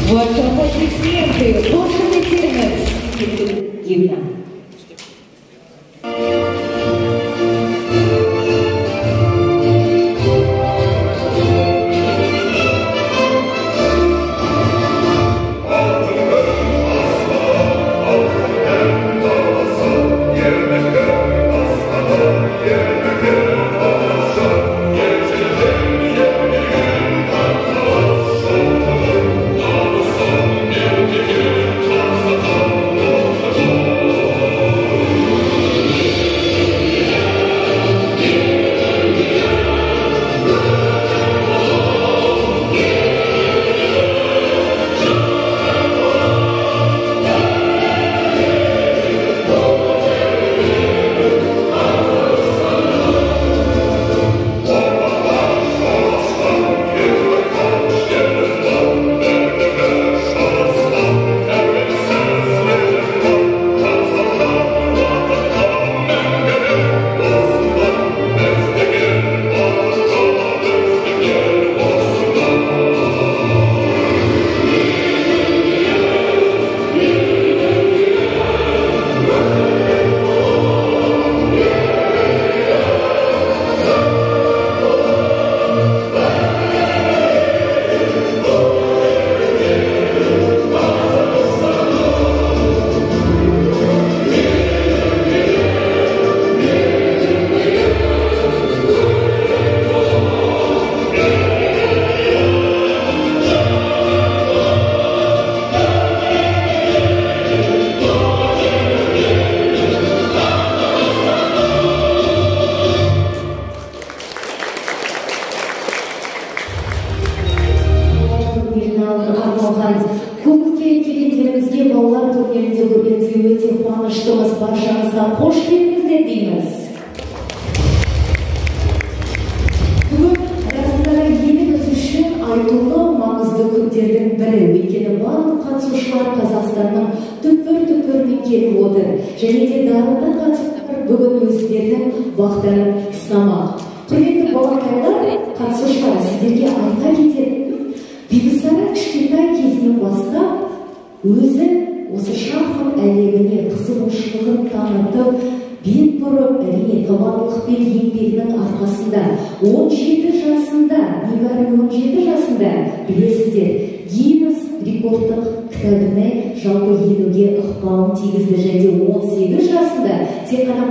Ваши аплодисменты, ваши лидеры, гимна. Балалар турнирінде көргенімізге өте қуаныштымыз. Баршаңызға қош келдіңіздер дейміз. Бүгін расындағы еліміз үшін айтулы маңызды күндердің бірі. Өйткені барлық қатысушылар Қазақстанның түкпір-түкпірінен келіп отыр. Және де дарынды қатысушылар бүгін өздерінің бақтарын сынамақ. Құрметті балақайлар, қатысушылар, сіздерге айта кететін, Бибісара кішкентай кезінен бастап өзі осы шахмат әлеміне қызығушылығын танытып, бет бұрып, әрине табандылық пен еңбегінің арқасында 17 жасында, небәрі 17 жасында, білесіздер, Гиннес рекордтық кітабына жалпы енуге ықпалын тигізді. Және 18 жасында тек қана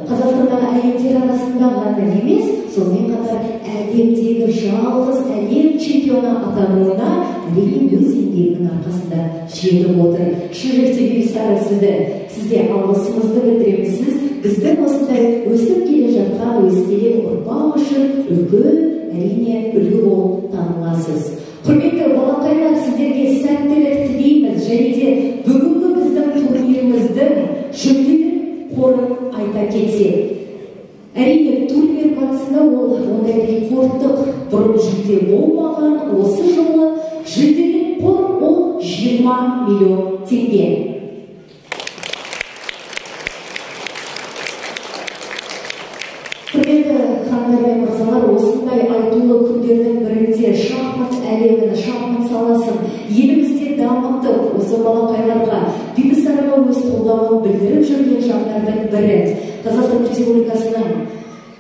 Қазақстандағы әйелдер арасында ғана емес, сонымен қатар әлемдегі жалғыз әлем чемпионы атануына әрине өз еңбегінің арқасында жетіп отыр. Шын жүректен Бибісара, сізге алғысымызды білдіреміз. Сіз біздің осындай өсіп келе жатқан өскелең ұрпақ үшін үлкен, әрине үлгі болып таныласыз. Құрметті балақайлар, сіздерге сәттілік тілейміз. Және де бүгінгі біздің турниріміздің жүлделі қорын айта кетсек. Әрине турнир барысында спорттық бұрын жүлде болмаған осы жылы жүлделік қор ол 20 миллион теңге. Құрметті ханымдар мен мырзалар, осындай айтулы күндердің бірінде шахмат әлемін, шахмат саласын елімізде дамытып, осы балақайларға Бибісараға өз қолдауын білдіріп жүрген жандардың бірі Қазақстан Республикасының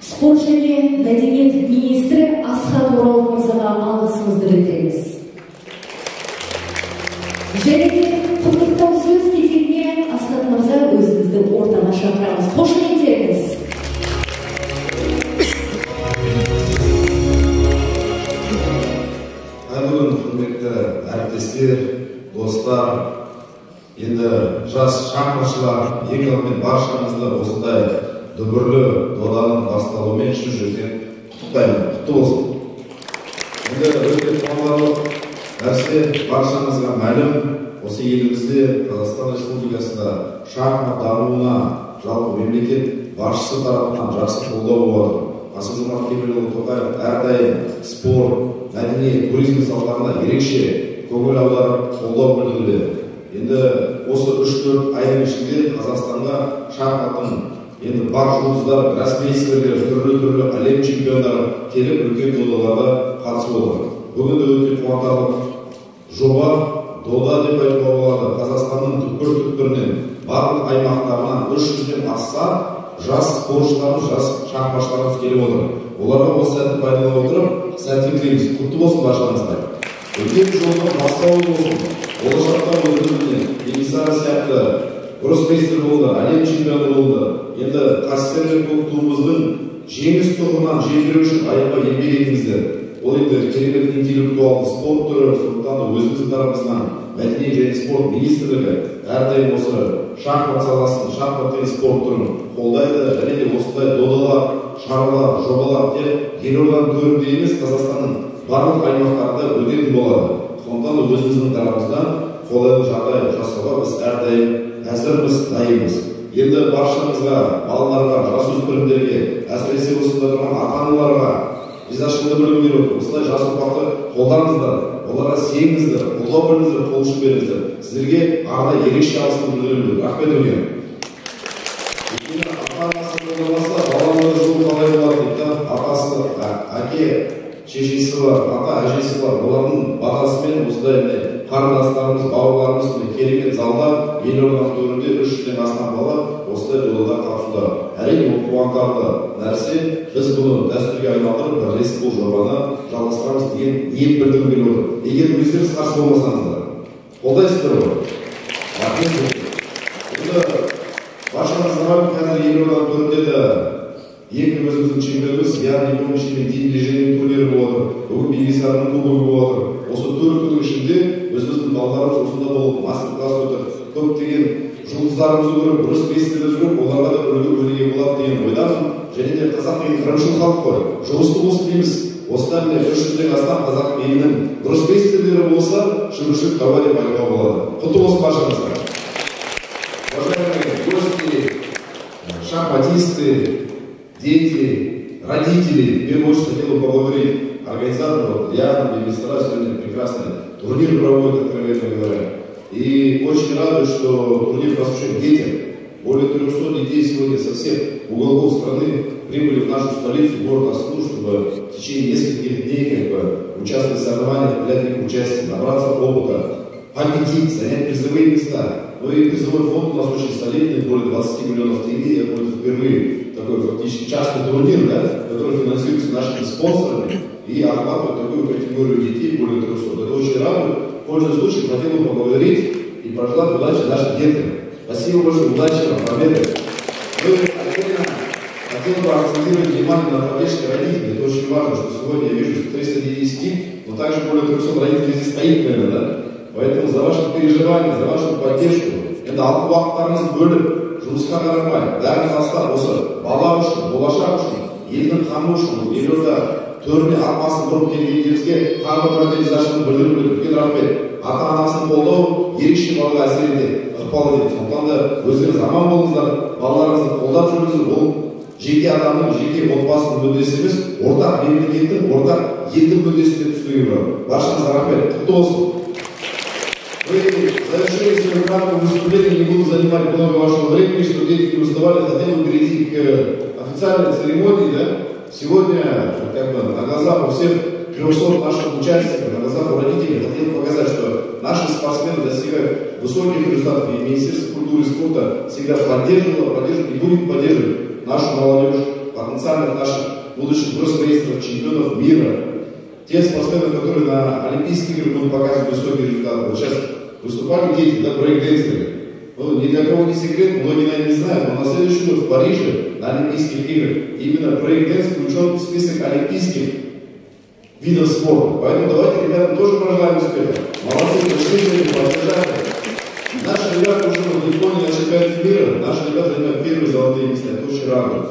спорт және мәдениет министрі Асхат Оралов мырзаға алғысымызды білдіреміз. Және де құттықтау сөз кезегіне Асхат мырза өзіңіздің ортаға шақырамыз. Қошеметтеріңіз. Құрметті әріптестер, достар, енді жас шахматшылар, ең алдымен баршаңызды осындай дүбірлі доданың басталуымен шын жүректен құттықтаймын. Құтты болсын. Енді өте қуанарлық нәрсе баршаңызға мәлім, осы елімізде Қазақстан Республикасында шахмат дамуына жалпы мемлекет басшысы тарапынан жақсы қолдау болады. Қасым-Жомарт Кемелұлы Тоқаев әрдайым спорт, мәдениет, туризм салаларына ерекше көңіл аударып қолдау білдіруде. Енді осы 3-4 айдың ішінде Қазақстанға шахматтың енді бар жұлдыздар, гроссмейстерлер, түрлі әлем чемпиондары келіп үлкен додаларда қатысып отыр. Бүгін де өте қуантарлық жоба, дода деп айтуға болады. Қазақстанның түкпір-түкпірінен барлық аймақтарынан 300-ден аса жас спортшыларымыз, жас шахматшыларымыз келіп отыр. Оларға осы сәтті пайдаланып отырып, сәттілік тілейміз. Құтты болсын баршаңызға. Үлкен жолдың бастауы болсын. Болашақта өзіміздің Бибісара сияқты гроссмейстер болды, әлем чемпионы болды. Енді қастерлі көк туымыздың жеңіс тұғырынан жетілу үшін аянбай еңбек етіңіздер. Ол енді керемет интеллектуалды спорт түрі, сондықтан өзіміздің тарапымыздан мәдениет және спорт министрлігі әрдайым осы шахмат саласын, шахмат деген спорт түрін қолдайды, және де осындай додалар, шаралар, жобалар тек елорданың төрінде емес, Қазақстанның барлық аймақтарында өтетін болады. Сондықтан өзіміздің тарапымыздан қолайлы жағдай жасауға біз әрдайым әзірміз, дайынбыз. Енді баршаңызға, балаларға, жасөспірімдерге, әсіресе осында тұрған ата-аналарға ризашылығымды білдіргім келіп отыр. Осылай жас ұрпақты қолдаңыздар, оларға сенгіздер, қолдау біліңіздер, қол ұшын беріңіздер. Сіздерге арнайы ерекше алғысымды білдіремін. Рахмет үлкен. Өйткені ата-анасы болмаса, баланың жолы қалай болады дейді. Атасы, әке, шешесі бар, ата, әжесі бар. Олардың батасымен осындай қарындастарымыз, бауырларымыз керемет залда елорданың төрінде 300-ден астам бала осындай додада қатысуда. Әрине ол қуантарлы нәрсе. Біз бұны дәстүрге айналдырып, бірлесіп бұл жобаны жалғастырамыз деген ниет білдіргім келіп отыр. Егер өздеріңіз қарсы болмасаңыздар, қолдайсыздар ғой. Рахмет. Енді баршаңызға қазір елорданың төрінде де екі өзіміздің чемпионымыз Ян Ипомович пен Дин Леженин турнирі болады. Бүгін Бибісараның кубогы болады. Осы 4 күннің ішінде өзіміздің балаларымыз осында болып мастер-класс өтіп, көптеген жұлдыздарымызды көріп, гроссмейстерлерді көріп, оларға да үлгі өнеге болады деген ойдамын. Және де қазақ деген қырымшыл халық қой. Жұмысты болсын дейміз. Осыдан міне 300-ден астам қазақ елінің гроссмейстерлері болса, шүршілік дауа деп айтуға болады. Құтты болсын баршаңызға. Уважаемые гости, шахматисты, дети, родители, в первую очередь хотел бы поблагодарить организаторов, Яна, Бибісара, сегодня прекрасный турнир проводит, откровенно говоря. И очень радует, что турнир посвящен детям. Более 300 детей сегодня со всех уголков страны прибыли в нашу столицу, город Аслу, чтобы в течение нескольких дней участвовать в соревнованиях, принять в них участие, набраться опыта, победить, занять призовые места. Ну и призовой фонд у нас очень солидный, более 20 миллионов тенге. Это будет впервые такой фактически частный турнир, да, который финансируется нашими спонсорами и охватывает такую категорию детей, более 300. Это очень радует. Пользуясь случаем, хотел бы поблагодарить и пожелать удачи нашим детям. Спасибо большое, удачи вам, победы. Ну и отдельно хотел бы акцентировать внимание на поддержке родителей. Это очень важно, что сегодня я вижу 300 детей сидит, но также более 300 родителей здесь стоит, наверное, да? Поэтому за ваши переживания, за вашу поддержку, это алты уақыттарыңызды бөліп, жұмысқа қарамай, бәрін тастап, осы бала үшін, болашақ үшін, елдің қамы үшін, елорда төріне арқасын бұрып келгендеріңізге тағы бір ризашылығымды білдіріп үлкен рахмет. Ата-анасын қолдау ерекше балаға әсер етеді, ықпал етеді. Сондықтан да өздеріңіз аман болыңыздар, балаларыңызды қолдап жүріңіздер, ол жеке адамның, жеке отбасының мүддесі емес, ортақ мемлекеттің, ортақ елдің мүддесіне түсуге баршаңызға рахмет. Құтты болсын. Вы завершили свое краткое выступление, не буду занимать много вашего времени, что дети выступали, хотел бы перейти к официальной церемонии, да? Сегодня, как бы, на глазах у всех 300 наших участников, на глазах у родителей, хотел показать, что наши спортсмены достигают высоких результатов, и Министерство культуры и спорта всегда поддерживало, поддерживает и будет поддерживать нашу молодежь, потенциальных наших будущих гроссмейстеров, чемпионов мира. Те спортсмены, которые на Олимпийские игры будут показывать высокие результаты. Вот сейчас выступали дети, да, брейк-дэнсеры. Ну, ни для кого не секрет, многие, наверное, не знают, но на следующий год в Париже на Олимпийских играх именно брейк-дэнс включен в список олимпийских видов спорта. Поэтому давайте, ребята, тоже пожелаем успеха. Молодцы, пришли, поддержали. Наши ребята уже в Японии на чемпионате мира, наши ребята занимают первые золотые места. Это очень радует.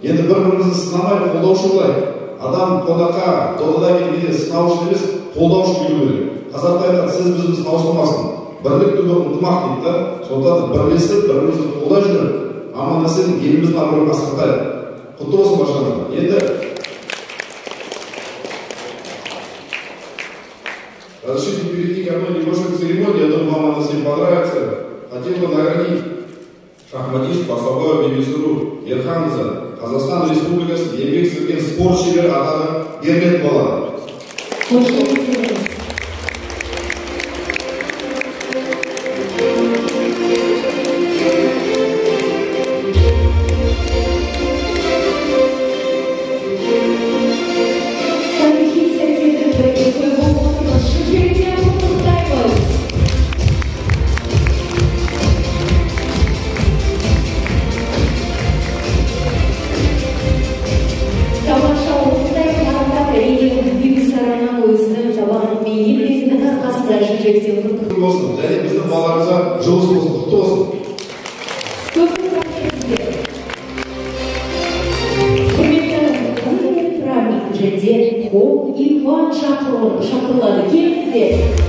И это бір-бірімізді сынамай қолдаушы болайық. Адам қонаққа додадан келгенде сынаушы емес, қолдаушы келу керек. Қазақта айтады, сіз бізіміз таусылмасын. Бірлік түбі ынтымақ дейді да. Сондықтан бірлесіп, бірімізді қолдай жүріп, аман есен еліміздің абыройын асқақтайық. Құтты болсын баршаңызға. Енді разрешите перейти ко мной небольшой церемонии, я думаю, вам она всем понравится. Хотел бы наградить шахматистку Асаубаева Бибисуру Ерханза, Қазақстан Республикасы еңбек сіңірген спорт шебері атағы берілетін болады. Және біздің балаларымызға жұмыс болсын, құтты болсын. Құрметті праздник жерде Иван шақырылады. Келіңіздер.